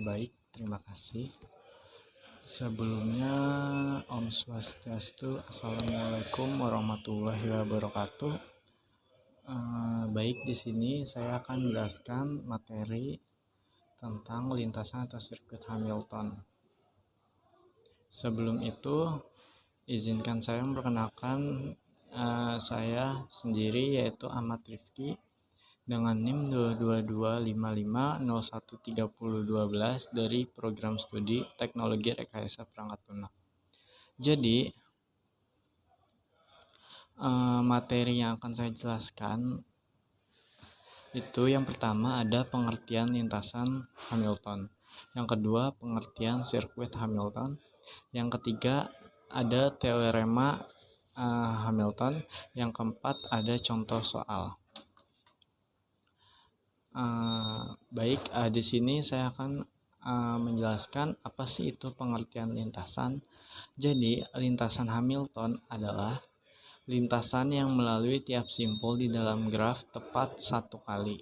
Baik, terima kasih. Sebelumnya, Om Swastiastu, Assalamualaikum warahmatullahi wabarakatuh. Baik, di sini saya akan menjelaskan materi tentang lintasan atau sirkuit Hamilton. Sebelum itu, izinkan saya memperkenalkan saya sendiri, yaitu Ahmad Rifki dengan NIM 22255013012 dari program studi Teknologi Rekayasa Perangkat Lunak. Jadi, materi yang akan saya jelaskan itu yang pertama ada pengertian lintasan Hamilton, yang kedua pengertian sirkuit Hamilton, yang ketiga ada teorema Hamilton, yang keempat ada contoh soal. Baik, di sini saya akan menjelaskan apa sih itu pengertian lintasan. Jadi, lintasan Hamilton adalah lintasan yang melalui tiap simpul di dalam graf tepat satu kali.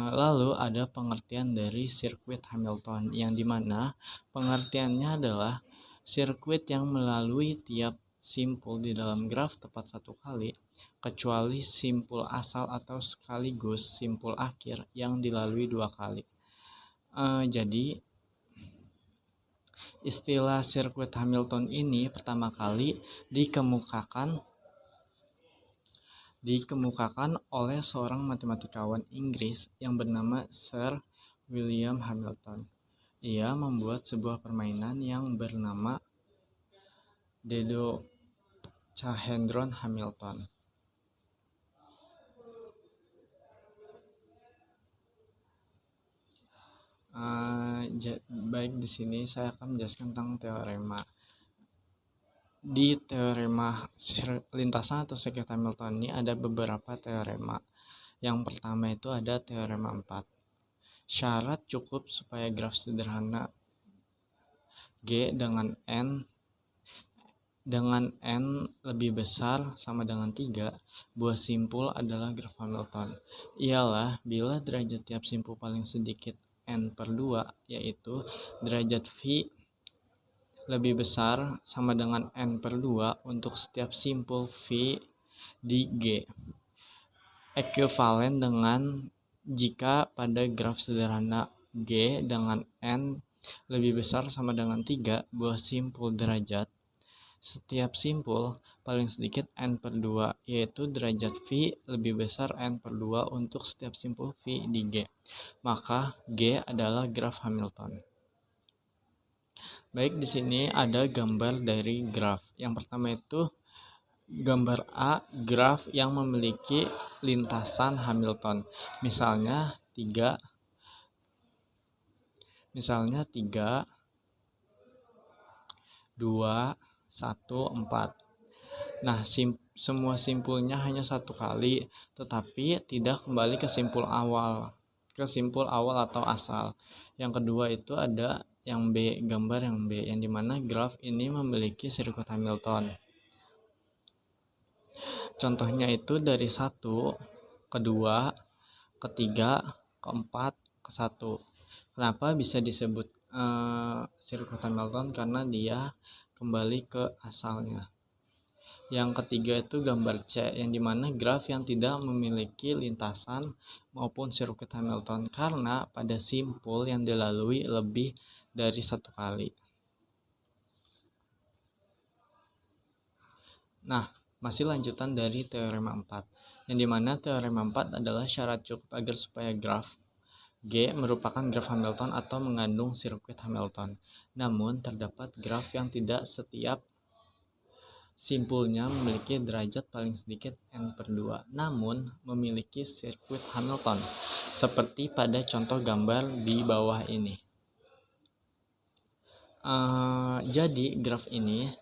Lalu ada pengertian dari sirkuit Hamilton, yang dimana pengertiannya adalah sirkuit yang melalui tiap simpul di dalam graf tepat satu kali, kecuali simpul asal atau sekaligus simpul akhir yang dilalui dua kali. Jadi, istilah sirkuit Hamilton ini pertama kali dikemukakan oleh seorang matematikawan Inggris yang bernama Sir William Hamilton. Ia membuat sebuah permainan yang bernama Dodecahedron Hamilton. Baik, di sini saya akan menjelaskan tentang teorema. Di teorema lintasan atau sirkuit Hamilton ini ada beberapa teorema. Yang pertama itu ada teorema 4. Syarat cukup supaya graf sederhana G dengan N lebih besar sama dengan 3, buah simpul adalah graf Hamilton. Ialah bila derajat tiap simpul paling sedikit N/2, yaitu derajat V lebih besar sama dengan N/2 untuk setiap simpul V di G. Ekuivalen dengan jika pada graf sederhana G dengan N lebih besar sama dengan 3 buah simpul derajat, setiap simpul paling sedikit N/2, yaitu derajat V lebih besar N/2 untuk setiap simpul V di G. Maka G adalah graf Hamilton. Baik, di sini ada gambar dari graf. Yang pertama itu gambar A, graf yang memiliki lintasan Hamilton. Misalnya 3, 2, 1, 4. Nah, semua simpulnya hanya satu kali, tetapi tidak kembali ke simpul awal atau asal. Yang kedua itu ada yang B, gambar yang B, yang dimana graf ini memiliki sirkuit Hamilton. Contohnya itu dari 1, ke 2, ke 3, ke 4, ke 1. Kenapa bisa disebut sirkuit Hamilton? Karena dia kembali ke asalnya. Yang ketiga itu gambar C, yang dimana graf yang tidak memiliki lintasan maupun sirkuit Hamilton karena pada simpul yang dilalui lebih dari satu kali. Nah, masih lanjutan dari teorema 4, yang dimana teorema 4 adalah syarat cukup agar supaya graf G merupakan graf Hamilton atau mengandung sirkuit Hamilton. Namun, terdapat graf yang tidak setiap simpulnya memiliki derajat paling sedikit N/2, namun memiliki sirkuit Hamilton, seperti pada contoh gambar di bawah ini. Jadi, graf ini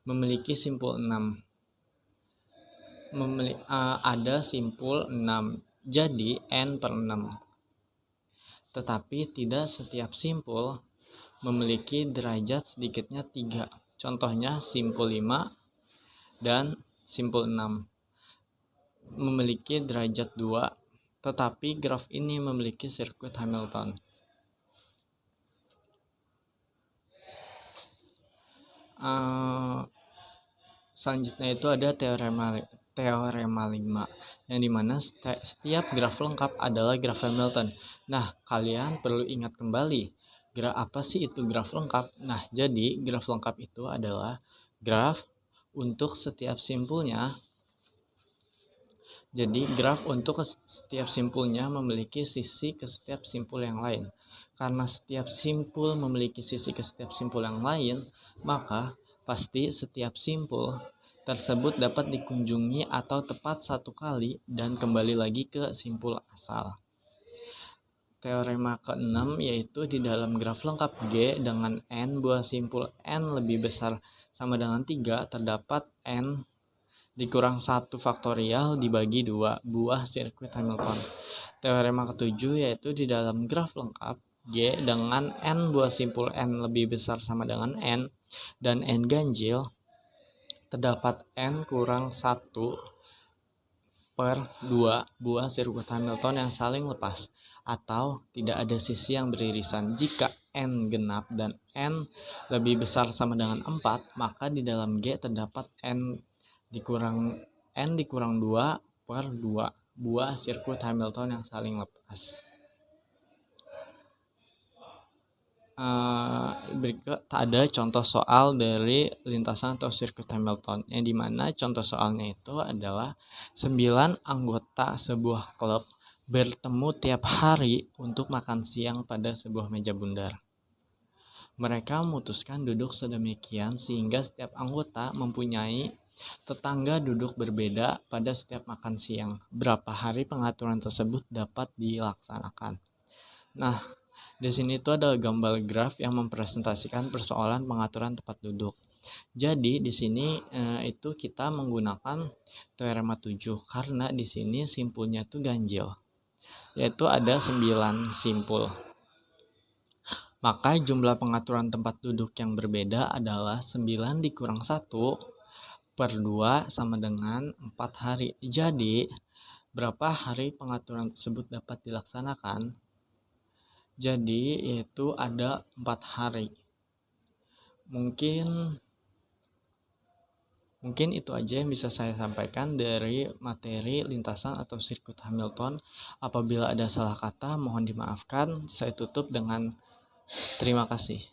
memiliki simpul 6. Ada simpul 6, jadi N/6. Tetapi tidak setiap simpul memiliki derajat sedikitnya 3. Contohnya simpul 5 dan simpul 6 memiliki derajat 2, tetapi graf ini memiliki sirkuit Hamilton. Eh, Selanjutnya itu ada teorema 5, yang dimana setiap graf lengkap adalah graf Hamilton. Nah, kalian perlu ingat kembali, apa sih itu graf lengkap? Nah, jadi graf lengkap itu adalah graf untuk setiap simpulnya. Jadi, graf untuk setiap simpulnya memiliki sisi ke setiap simpul yang lain. Karena setiap simpul memiliki sisi ke setiap simpul yang lain, maka pasti setiap simpul tersebut dapat dikunjungi atau tepat satu kali dan kembali lagi ke simpul asal. Teorema ke-6 yaitu di dalam graf lengkap G dengan N buah simpul N lebih besar sama dengan 3 terdapat N dikurang 1 faktorial dibagi 2 buah sirkuit Hamilton. Teorema ke-7 yaitu di dalam graf lengkap G dengan N buah simpul N lebih besar sama dengan N dan N ganjil terdapat N kurang 1 per 2 buah sirkuit Hamilton yang saling lepas atau tidak ada sisi yang beririsan. Jika N genap dan N lebih besar sama dengan 4, maka di dalam G terdapat N dikurang 2 per 2 buah sirkuit Hamilton yang saling lepas. Berikut ada contoh soal dari lintasan atau sirkuit Hamilton, yang dimana contoh soalnya itu adalah 9 anggota sebuah klub bertemu tiap hari untuk makan siang pada sebuah meja bundar. Mereka memutuskan duduk sedemikian sehingga setiap anggota mempunyai tetangga duduk berbeda pada setiap makan siang. Berapa hari pengaturan tersebut dapat dilaksanakan? Nah, di sini itu ada gambar graf yang mempresentasikan persoalan pengaturan tempat duduk. Jadi di sini itu kita menggunakan teorema 7 karena di sini simpulnya itu ganjil, yaitu ada 9 simpul. Maka jumlah pengaturan tempat duduk yang berbeda adalah 9 dikurang 1 per 2 sama dengan 4 hari. Jadi berapa hari pengaturan tersebut dapat dilaksanakan? Jadi yaitu ada 4 hari. Mungkin itu aja yang bisa saya sampaikan dari materi lintasan atau sirkuit Hamilton. Apabila ada salah kata mohon dimaafkan. Saya tutup dengan terima kasih.